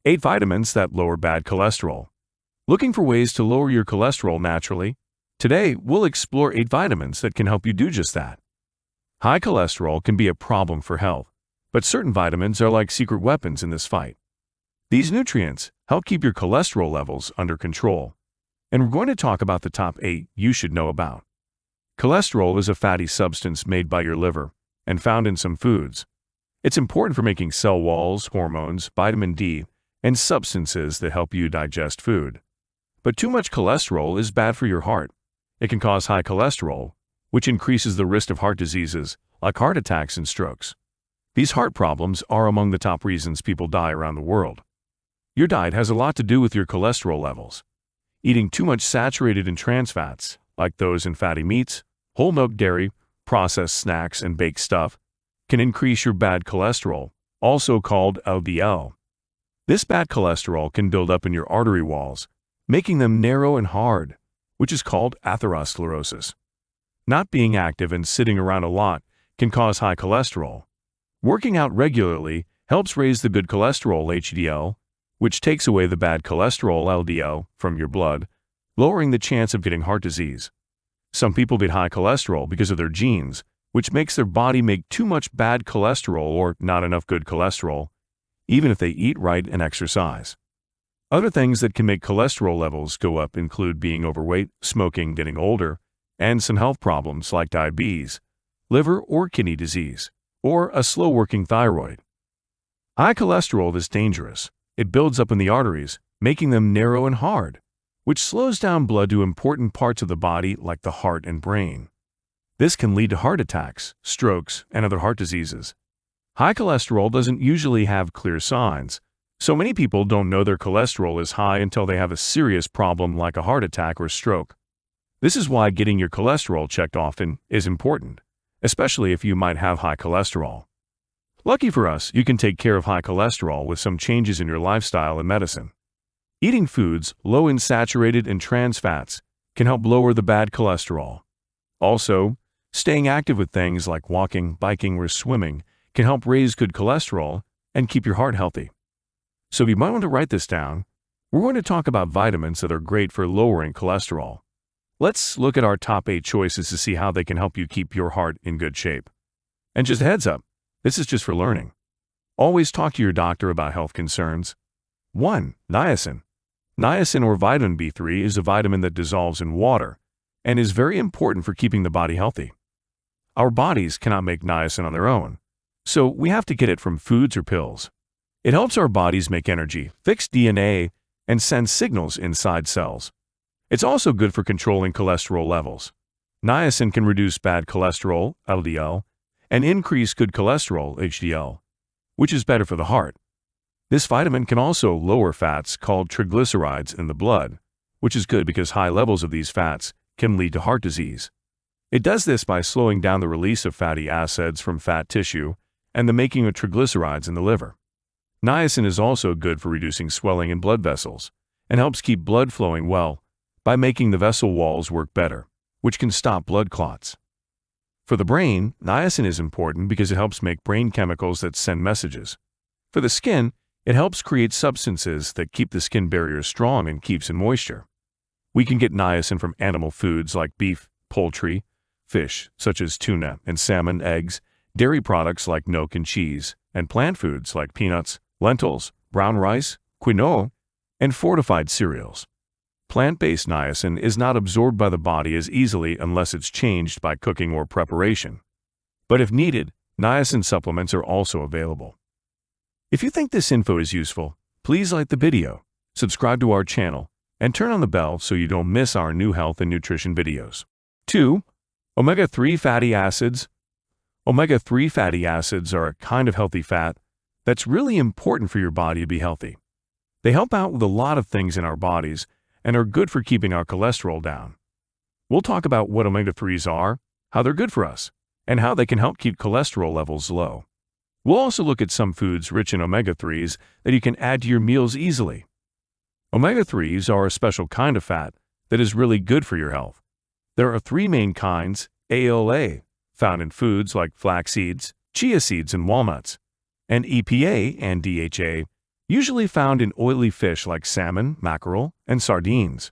8 vitamins that lower bad cholesterol. Looking for ways to lower your cholesterol naturally? Today, we'll explore 8 vitamins that can help you do just that. High cholesterol can be a problem for health, but certain vitamins are like secret weapons in this fight. These nutrients help keep your cholesterol levels under control, and we're going to talk about the top 8 you should know about. Cholesterol is a fatty substance made by your liver and found in some foods. It's important for making cell walls, hormones, vitamin D, and substances that help you digest food. But too much cholesterol is bad for your heart. It can cause high cholesterol, which increases the risk of heart diseases like heart attacks and strokes. These heart problems are among the top reasons people die around the world. Your diet has a lot to do with your cholesterol levels. Eating too much saturated and trans fats, like those in fatty meats, whole milk dairy, processed snacks, and baked stuff, can increase your bad cholesterol, also called LDL. This bad cholesterol can build up in your artery walls, making them narrow and hard, which is called atherosclerosis. Not being active and sitting around a lot can cause high cholesterol. Working out regularly helps raise the good cholesterol HDL, which takes away the bad cholesterol LDL from your blood, lowering the chance of getting heart disease. Some people get high cholesterol because of their genes, which makes their body make too much bad cholesterol or not enough good cholesterol, even if they eat right and exercise. Other things that can make cholesterol levels go up include being overweight, smoking, getting older, and some health problems like diabetes, liver or kidney disease, or a slow-working thyroid. High cholesterol is dangerous. It builds up in the arteries, making them narrow and hard, which slows down blood to important parts of the body like the heart and brain. This can lead to heart attacks, strokes, and other heart diseases. High cholesterol doesn't usually have clear signs, so many people don't know their cholesterol is high until they have a serious problem like a heart attack or stroke. This is why getting your cholesterol checked often is important, especially if you might have high cholesterol. Lucky for us, you can take care of high cholesterol with some changes in your lifestyle and medicine. Eating foods low in saturated and trans fats can help lower the bad cholesterol. Also, staying active with things like walking, biking, or swimming can help raise good cholesterol and keep your heart healthy. So you might want to write this down. We're going to talk about vitamins that are great for lowering cholesterol. Let's look at our top 8 choices to see how they can help you keep your heart in good shape. And just a heads up, this is just for learning. Always talk to your doctor about health concerns. 1. Niacin. Niacin or vitamin B3 is a vitamin that dissolves in water and is very important for keeping the body healthy. Our bodies cannot make niacin on their own, so we have to get it from foods or pills. It helps our bodies make energy, fix DNA, and send signals inside cells. It's also good for controlling cholesterol levels. Niacin can reduce bad cholesterol, LDL, and increase good cholesterol, HDL, which is better for the heart. This vitamin can also lower fats called triglycerides in the blood, which is good because high levels of these fats can lead to heart disease. It does this by slowing down the release of fatty acids from fat tissue and the making of triglycerides in the liver. Niacin is also good for reducing swelling in blood vessels and helps keep blood flowing well by making the vessel walls work better, which can stop blood clots. For the brain, niacin is important because it helps make brain chemicals that send messages. For the skin, it helps create substances that keep the skin barrier strong and keeps in moisture. We can get niacin from animal foods like beef, poultry, fish such as tuna and salmon, eggs, dairy products like milk and cheese, and plant foods like peanuts, lentils, brown rice, quinoa, and fortified cereals. Plant-based niacin is not absorbed by the body as easily unless it's changed by cooking or preparation. But if needed, niacin supplements are also available. If you think this info is useful, please like the video, subscribe to our channel, and turn on the bell so you don't miss our new health and nutrition videos. 2. Omega-3 fatty acids. Omega-3 fatty acids are a kind of healthy fat that's really important for your body to be healthy. They help out with a lot of things in our bodies and are good for keeping our cholesterol down. We'll talk about what omega-3s are, how they're good for us, and how they can help keep cholesterol levels low. We'll also look at some foods rich in omega-3s that you can add to your meals easily. Omega-3s are a special kind of fat that is really good for your health. There are 3 main kinds: ALA, found in foods like flax seeds, chia seeds, and walnuts, and EPA and DHA, usually found in oily fish like salmon, mackerel, and sardines.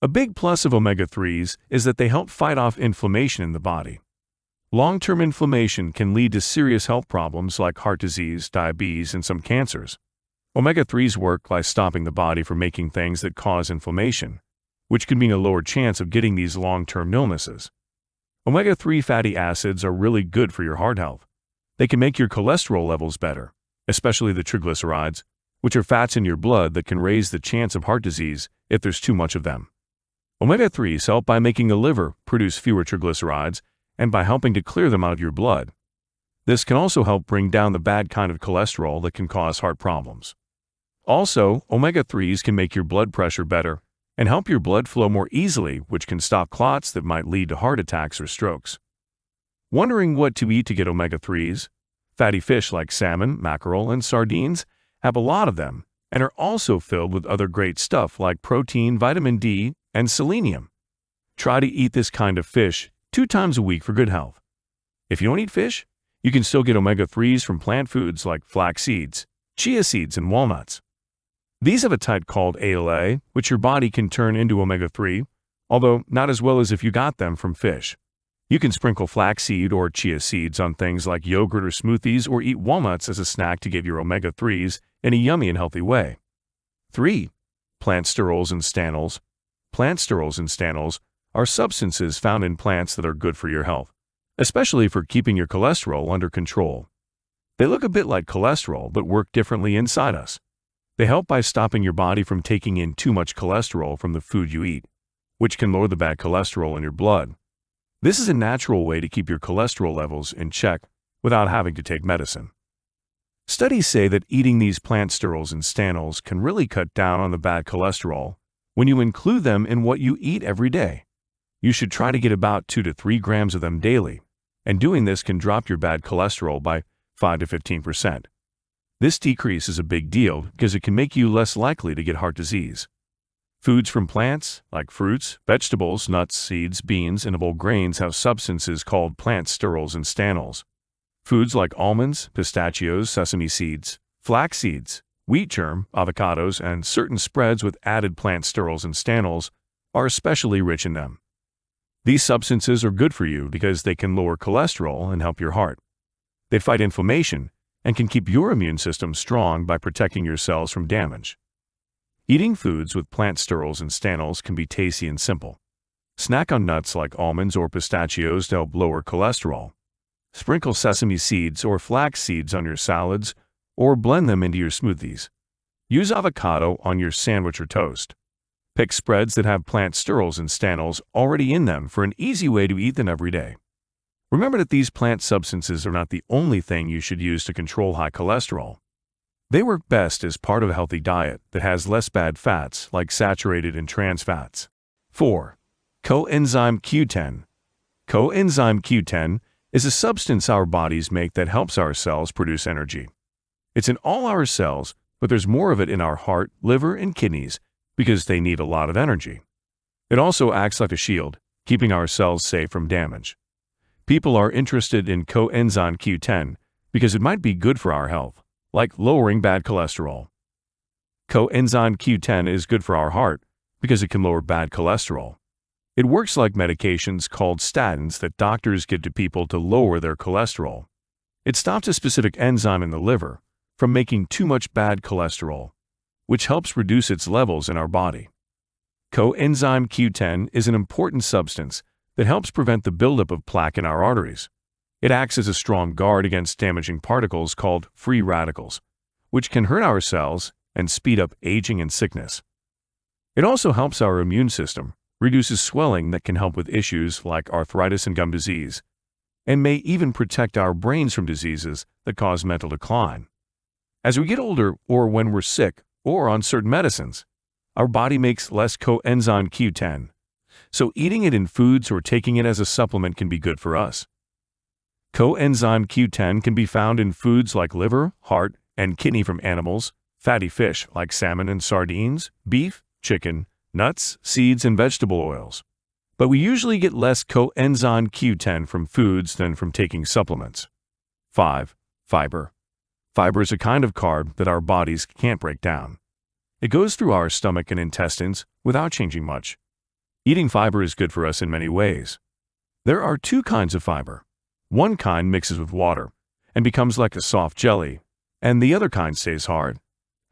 A big plus of omega-3s is that they help fight off inflammation in the body. Long-term inflammation can lead to serious health problems like heart disease, diabetes, and some cancers. Omega-3s work by stopping the body from making things that cause inflammation, which can mean a lower chance of getting these long-term illnesses. Omega-3 fatty acids are really good for your heart health. They can make your cholesterol levels better, especially the triglycerides, which are fats in your blood that can raise the chance of heart disease if there's too much of them. Omega-3s help by making the liver produce fewer triglycerides and by helping to clear them out of your blood. This can also help bring down the bad kind of cholesterol that can cause heart problems. Also, omega-3s can make your blood pressure better and help your blood flow more easily, which can stop clots that might lead to heart attacks or strokes. Wondering what to eat to get omega-3s? Fatty fish like salmon, mackerel, and sardines have a lot of them and are also filled with other great stuff like protein, vitamin D, and selenium. Try to eat this kind of fish 2 times a week for good health. If you don't eat fish, you can still get omega-3s from plant foods like flax seeds, chia seeds, and walnuts. These have a type called ALA, which your body can turn into omega-3, although not as well as if you got them from fish. You can sprinkle flaxseed or chia seeds on things like yogurt or smoothies, or eat walnuts as a snack to get your omega-3s in a yummy and healthy way. 3. Plant sterols and stanols. Plant sterols and stanols are substances found in plants that are good for your health, especially for keeping your cholesterol under control. They look a bit like cholesterol but work differently inside us. They help by stopping your body from taking in too much cholesterol from the food you eat, which can lower the bad cholesterol in your blood. This is a natural way to keep your cholesterol levels in check without having to take medicine. Studies say that eating these plant sterols and stanols can really cut down on the bad cholesterol when you include them in what you eat every day. You should try to get about 2 to 3 grams of them daily, and doing this can drop your bad cholesterol by 5 to 15%. This decrease is a big deal because it can make you less likely to get heart disease. Foods from plants, like fruits, vegetables, nuts, seeds, beans, and whole grains have substances called plant sterols and stanols. Foods like almonds, pistachios, sesame seeds, flax seeds, wheat germ, avocados, and certain spreads with added plant sterols and stanols are especially rich in them. These substances are good for you because they can lower cholesterol and help your heart. They fight inflammation and can keep your immune system strong by protecting your cells from damage. Eating foods with plant sterols and stanols can be tasty and simple. Snack on nuts like almonds or pistachios to help lower cholesterol. Sprinkle sesame seeds or flax seeds on your salads or blend them into your smoothies. Use avocado on your sandwich or toast. Pick spreads that have plant sterols and stanols already in them for an easy way to eat them every day. Remember that these plant substances are not the only thing you should use to control high cholesterol. They work best as part of a healthy diet that has less bad fats like saturated and trans fats. 4. Coenzyme Q10. Coenzyme Q10 is a substance our bodies make that helps our cells produce energy. It's in all our cells, but there's more of it in our heart, liver, and kidneys because they need a lot of energy. It also acts like a shield, keeping our cells safe from damage. People are interested in coenzyme Q10 because it might be good for our health, like lowering bad cholesterol. Coenzyme Q10 is good for our heart because it can lower bad cholesterol. It works like medications called statins that doctors give to people to lower their cholesterol. It stops a specific enzyme in the liver from making too much bad cholesterol, which helps reduce its levels in our body. Coenzyme Q10 is an important substance that helps prevent the buildup of plaque in our arteries. It acts as a strong guard against damaging particles called free radicals, which can hurt our cells and speed up aging and sickness. It also helps our immune system, reduces swelling that can help with issues like arthritis and gum disease, and may even protect our brains from diseases that cause mental decline. As we get older or when we're sick or on certain medicines, our body makes less coenzyme Q10, so eating it in foods or taking it as a supplement can be good for us. Coenzyme Q10 can be found in foods like liver, heart, and kidney from animals, fatty fish like salmon and sardines, beef, chicken, nuts, seeds, and vegetable oils. But we usually get less coenzyme Q10 from foods than from taking supplements. 5. Fiber. Fiber is a kind of carb that our bodies can't break down. It goes through our stomach and intestines without changing much. Eating fiber is good for us in many ways. There are two kinds of fiber. One kind mixes with water and becomes like a soft jelly, and the other kind stays hard,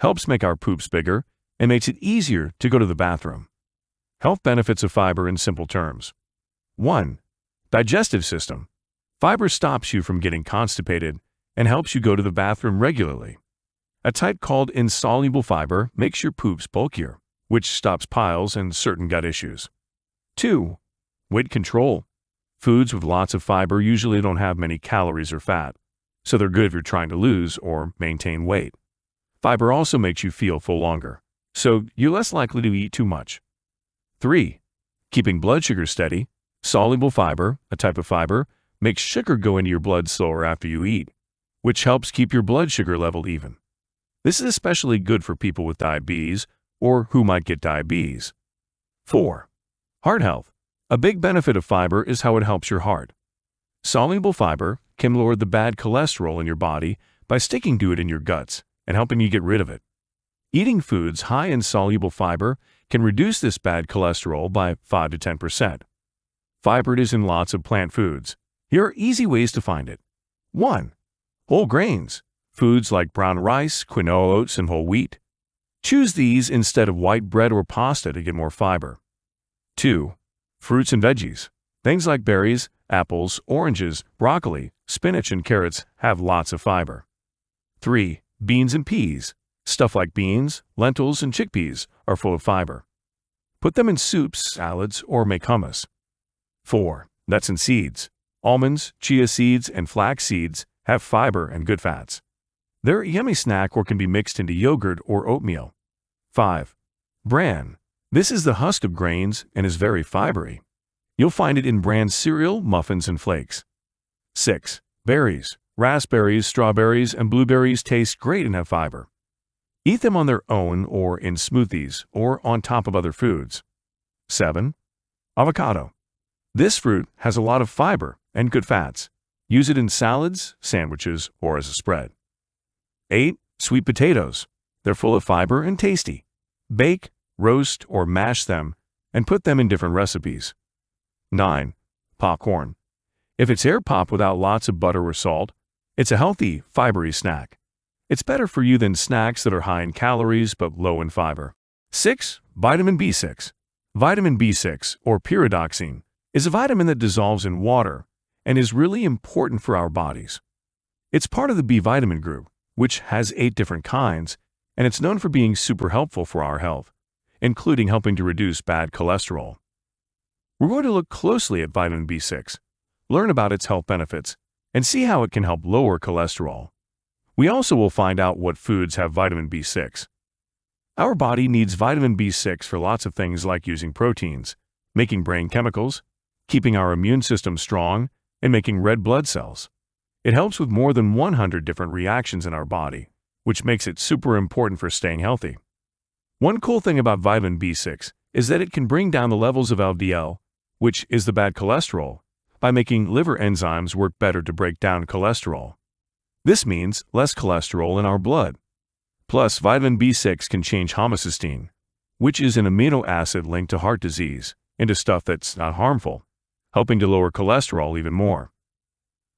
helps make our poops bigger, and makes it easier to go to the bathroom. Health benefits of fiber in simple terms. 1. Digestive system. Fiber stops you from getting constipated and helps you go to the bathroom regularly. A type called insoluble fiber makes your poops bulkier, which stops piles and certain gut issues. 2. Weight control. Foods with lots of fiber usually don't have many calories or fat, so they're good if you're trying to lose or maintain weight. Fiber also makes you feel full longer, so you're less likely to eat too much. 3. Keeping blood sugar steady. Soluble fiber, a type of fiber, makes sugar go into your blood slower after you eat, which helps keep your blood sugar level even. This is especially good for people with diabetes or who might get diabetes. 4. Heart health. A big benefit of fiber is how it helps your heart. Soluble fiber can lower the bad cholesterol in your body by sticking to it in your guts and helping you get rid of it. Eating foods high in soluble fiber can reduce this bad cholesterol by 5 to 10%. Fiber is in lots of plant foods. Here are easy ways to find it. 1. Whole grains. Foods like brown rice, quinoa oats, and whole wheat. Choose these instead of white bread or pasta to get more fiber. 2. Fruits and veggies. Things like berries, apples, oranges, broccoli, spinach, and carrots have lots of fiber. 3. Beans and peas. Stuff like beans, lentils, and chickpeas are full of fiber. Put them in soups, salads, or make hummus. 4. Nuts and seeds. Almonds, chia seeds, and flax seeds have fiber and good fats. They're a yummy snack or can be mixed into yogurt or oatmeal. 5. Bran. This is the husk of grains and is very fibery. You'll find it in bran cereal, muffins, and flakes. 6. Berries. Raspberries, strawberries, and blueberries taste great and have fiber. Eat them on their own or in smoothies or on top of other foods. 7. Avocado. This fruit has a lot of fiber and good fats. Use it in salads, sandwiches, or as a spread. 8. Sweet potatoes. They're full of fiber and tasty. Bake, roast, or mash them and put them in different recipes. 9. Popcorn. If it's air pop without lots of butter or salt, it's a healthy, fibery snack. It's better for you than snacks that are high in calories but low in fiber. 6. Vitamin B6. Vitamin B6, or pyridoxine, is a vitamin that dissolves in water and is really important for our bodies. It's part of the B vitamin group, which has 8 different kinds, and it's known for being super helpful for our health, including helping to reduce bad cholesterol. We're going to look closely at vitamin B6, learn about its health benefits, and see how it can help lower cholesterol. We also will find out what foods have vitamin B6. Our body needs vitamin B6 for lots of things like using proteins, making brain chemicals, keeping our immune system strong, and making red blood cells. It helps with more than 100 different reactions in our body, which makes it super important for staying healthy. One cool thing about vitamin B6 is that it can bring down the levels of LDL, which is the bad cholesterol, by making liver enzymes work better to break down cholesterol. This means less cholesterol in our blood. Plus, vitamin B6 can change homocysteine, which is an amino acid linked to heart disease, into stuff that's not harmful, helping to lower cholesterol even more.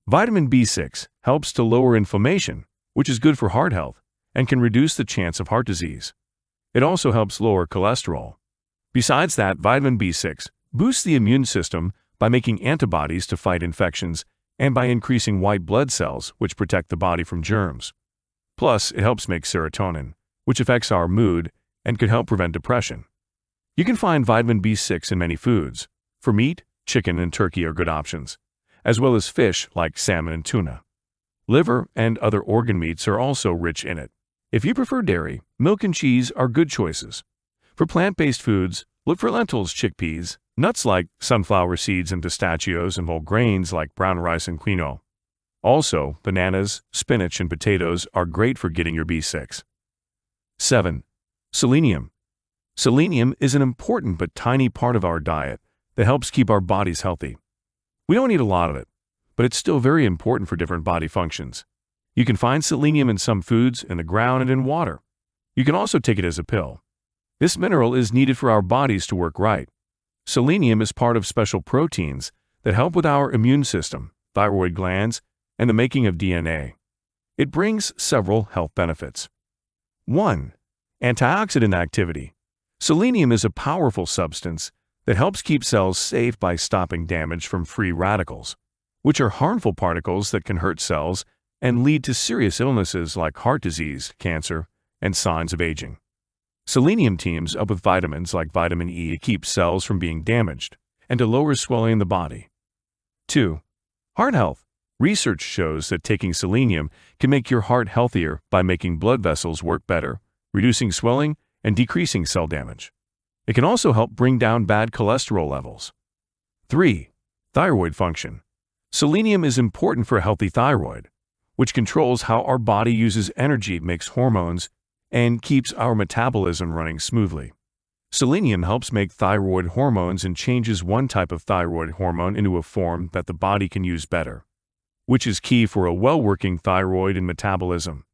Vitamin B6 helps to lower inflammation, which is good for heart health and can reduce the chance of heart disease. It also helps lower cholesterol. Besides that, vitamin B6 boosts the immune system by making antibodies to fight infections and by increasing white blood cells, which protect the body from germs. Plus, it helps make serotonin, which affects our mood and could help prevent depression. You can find vitamin B6 in many foods. For meat, chicken and turkey are good options, as well as fish like salmon and tuna. Liver and other organ meats are also rich in it. If you prefer dairy, milk and cheese are good choices. For plant-based foods, look for lentils, chickpeas, nuts like sunflower seeds and pistachios, and whole grains like brown rice and quinoa. Also, bananas, spinach, and potatoes are great for getting your B6. 7. Selenium. Selenium is an important but tiny part of our diet that helps keep our bodies healthy. We don't need a lot of it, but it's still very important for different body functions. You can find selenium in some foods, in the ground, and in water. You can also take it as a pill. This mineral is needed for our bodies to work right. Selenium is part of special proteins that help with our immune system, thyroid glands, and the making of DNA. It brings several health benefits. 1. Antioxidant activity. Selenium is a powerful substance that helps keep cells safe by stopping damage from free radicals, which are harmful particles that can hurt cells and lead to serious illnesses like heart disease, cancer, and signs of aging. Selenium teams up with vitamins like vitamin E to keep cells from being damaged and to lower swelling in the body. 2. Heart health. Research shows that taking selenium can make your heart healthier by making blood vessels work better, reducing swelling, and decreasing cell damage. It can also help bring down bad cholesterol levels. 3. Thyroid function. Selenium is important for a healthy thyroid, which controls how our body uses energy, makes hormones, and keeps our metabolism running smoothly. Selenium helps make thyroid hormones and changes one type of thyroid hormone into a form that the body can use better, which is key for a well-working thyroid and metabolism.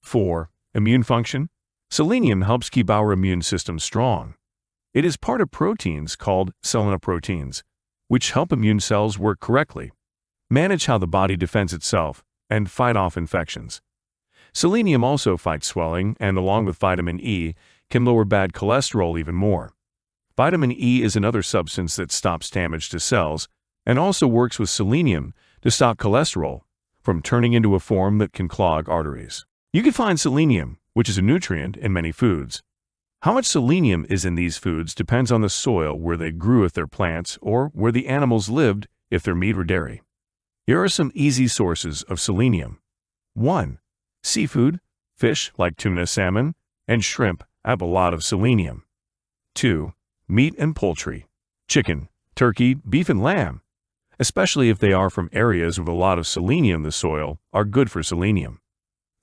4. Immune function. Selenium helps keep our immune system strong. It is part of proteins called selenoproteins, which help immune cells work correctly, manage how the body defends itself, and fight off infections. Selenium also fights swelling and, along with vitamin E, can lower bad cholesterol even more. Vitamin E is another substance that stops damage to cells and also works with selenium to stop cholesterol from turning into a form that can clog arteries. You can find selenium, which is a nutrient, in many foods. How much selenium is in these foods depends on the soil where they grew if they're plants or where the animals lived if they're meat or dairy. Here are some easy sources of selenium. 1. Seafood. Fish like tuna, salmon, and shrimp have a lot of selenium. 2. Meat and poultry. Chicken, turkey, beef, and lamb, especially if they are from areas with a lot of selenium in the soil, are good for selenium.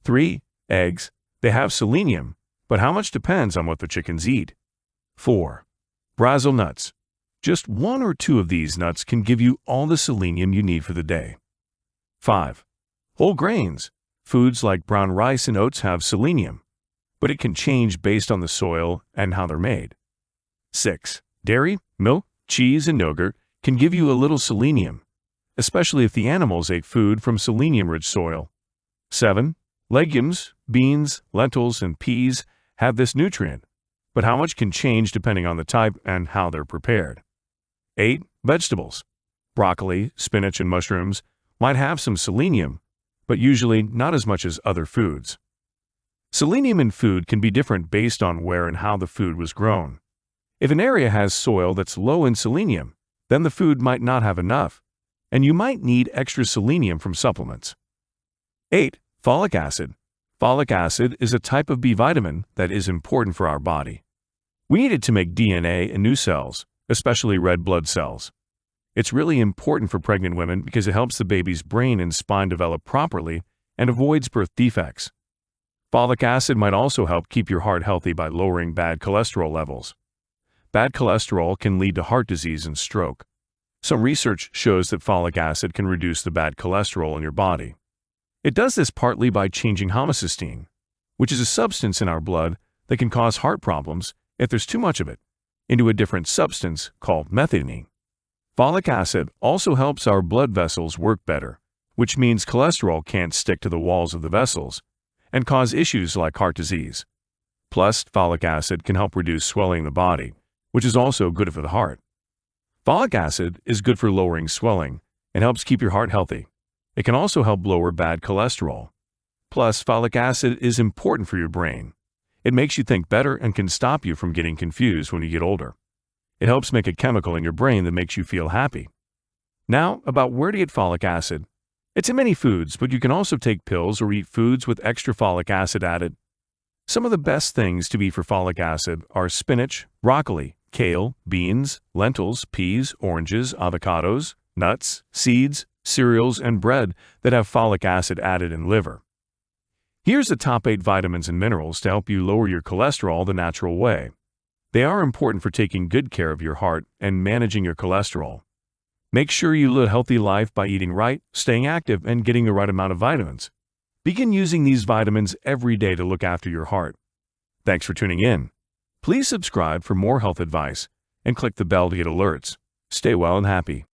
3. Eggs. They have selenium, but how much depends on what the chickens eat. 4. Brazil nuts. Just 1 or 2 of these nuts can give you all the selenium you need for the day. 5. Whole grains. Foods like brown rice and oats have selenium, but it can change based on the soil and how they're made. 6. Dairy, milk, cheese, and yogurt can give you a little selenium, especially if the animals ate food from selenium-rich soil. 7. Legumes, beans, lentils, and peas have this nutrient, but how much can change depending on the type and how they're prepared. 8. Vegetables. Broccoli, spinach, and mushrooms might have some selenium, but usually not as much as other foods. Selenium in food can be different based on where and how the food was grown. If an area has soil that's low in selenium, then the food might not have enough, and you might need extra selenium from supplements. 8. Folic acid. Folic acid is a type of B vitamin that is important for our body. We need it to make DNA and new cells, especially red blood cells. It's really important for pregnant women because it helps the baby's brain and spine develop properly and avoids birth defects. Folic acid might also help keep your heart healthy by lowering bad cholesterol levels. Bad cholesterol can lead to heart disease and stroke. Some research shows that folic acid can reduce the bad cholesterol in your body. It does this partly by changing homocysteine, which is a substance in our blood that can cause heart problems if there's too much of it, into a different substance called methionine. Folic acid also helps our blood vessels work better, which means cholesterol can't stick to the walls of the vessels and cause issues like heart disease. Plus, folic acid can help reduce swelling in the body, which is also good for the heart. Folic acid is good for lowering swelling and helps keep your heart healthy. It can also help lower bad cholesterol. Plus, folic acid is important for your brain. It makes you think better and can stop you from getting confused when you get older. It helps make a chemical in your brain that makes you feel happy. Now, about where to get folic acid. It's in many foods, but you can also take pills or eat foods with extra folic acid added. Some of the best things to eat for folic acid are spinach, broccoli, kale, beans, lentils, peas, oranges, avocados, nuts, seeds, cereals, and bread that have folic acid added in liver. Here's the top 8 vitamins and minerals to help you lower your cholesterol the natural way. They are important for taking good care of your heart and managing your cholesterol. Make sure you live a healthy life by eating right, staying active, and getting the right amount of vitamins. Begin using these vitamins every day to look after your heart. Thanks for tuning in. Please subscribe for more health advice and click the bell to get alerts. Stay well and happy.